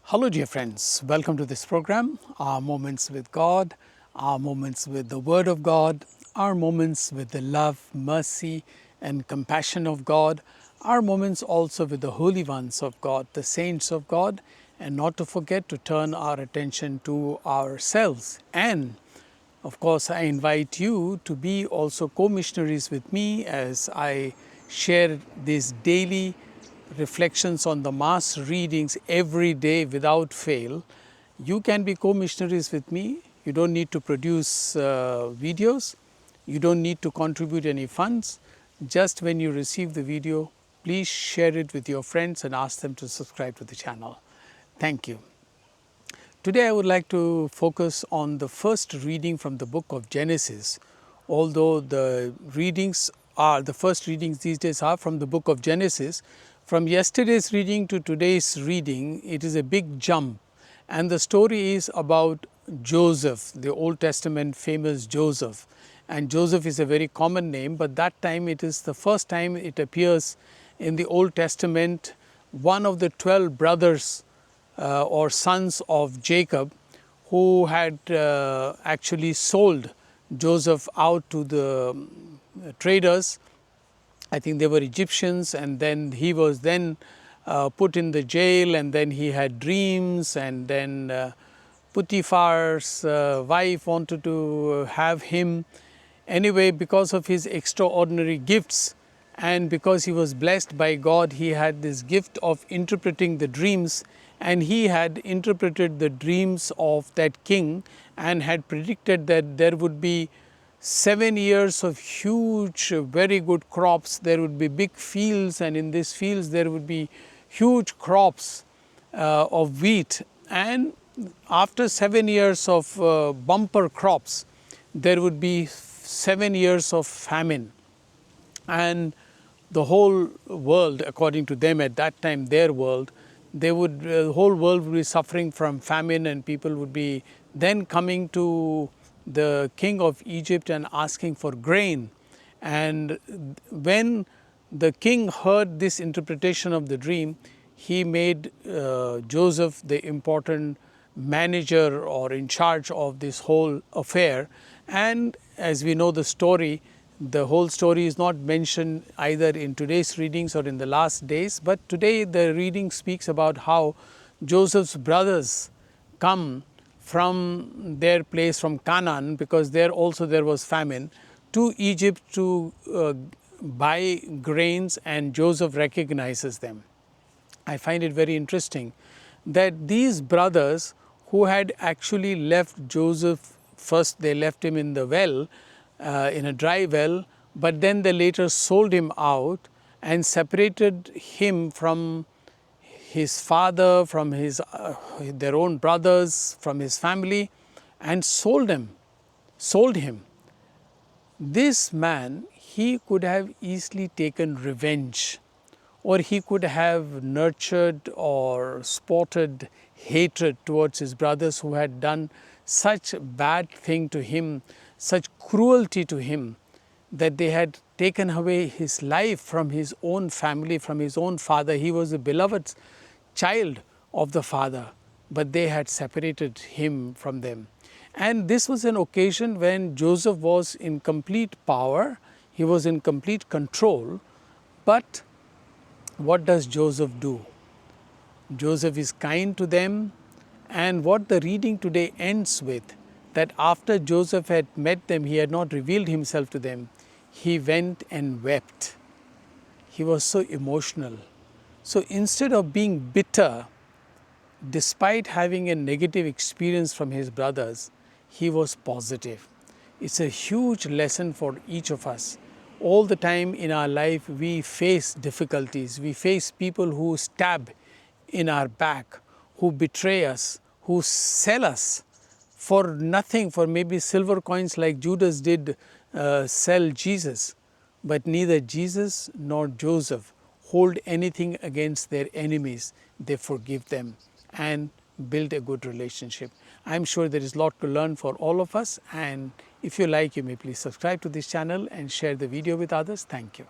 Hello dear friends, welcome to this program, our moments with God, our moments with the Word of God, our moments with the love, mercy and compassion of God, our moments also with the holy ones of God, the saints of God, and not to forget to turn our attention to ourselves. And of course, I invite you to be also co-missionaries with me as I share these daily reflections on the Mass readings every day without fail. You can be co-missionaries with me. You don't need to produce videos. You don't need to contribute any funds. Just when you receive the video, please share it with your friends and ask them to subscribe to the channel. Thank you. Today I would like to focus on the first reading from the book of Genesis. Although the first readings these days are from the book of Genesis, from yesterday's reading to today's reading, it is a big jump. And the story is about Joseph, the Old Testament famous Joseph. And Joseph is a very common name, but that time it is the first time it appears in the Old Testament, one of the 12 brothers or sons of Jacob, who had actually sold Joseph out to the traders. I think they were Egyptians, and then he was then put in the jail, and then he had dreams, and then Potiphar's wife wanted to have him. Anyway, because of his extraordinary gifts and because he was blessed by God, he had this gift of interpreting the dreams, and he had interpreted the dreams of that king and had predicted that there would be 7 years of huge, very good crops. There would be big fields, and in these fields there would be huge crops of wheat. And after 7 years of bumper crops, there would be 7 years of famine. And the whole world, according to them at that time, their world, the whole world would be suffering from famine, and people would be then coming to the king of Egypt and asking for grain. And when the king heard this interpretation of the dream, he made Joseph the important manager or in charge of this whole affair. And as we know the story, the whole story is not mentioned either in today's readings or in the last days, but today the reading speaks about how Joseph's brothers come from their place, from Canaan, because there also there was famine, to Egypt to buy grains, and Joseph recognizes them. I find it very interesting that these brothers who had actually left Joseph, first they left him in the well, in a dry well, but then they later sold him out and separated him from his father, from their own brothers, from his family, and sold him. This man, he could have easily taken revenge, or he could have nurtured or spotted hatred towards his brothers who had done such bad thing to him, such cruelty to him, that they had taken away his life from his own family, from his own father. He was a beloved child of the father, but they had separated him from them. And this was an occasion when Joseph was in complete power, he was in complete control. But what does Joseph do? Joseph is kind to them, and what the reading today ends with, that after Joseph had met them, he had not revealed himself to them. He went and wept. He was so emotional. So instead of being bitter, despite having a negative experience from his brothers, he was positive. It's a huge lesson for each of us. All the time in our life, we face difficulties. We face people who stab in our back, who betray us, who sell us for nothing, for maybe silver coins like Judas did sell Jesus. But neither Jesus nor Joseph hold anything against their enemies. They forgive them and build a good relationship. I'm sure there is a lot to learn for all of us, and if you like, you may please subscribe to this channel and share the video with others. Thank you.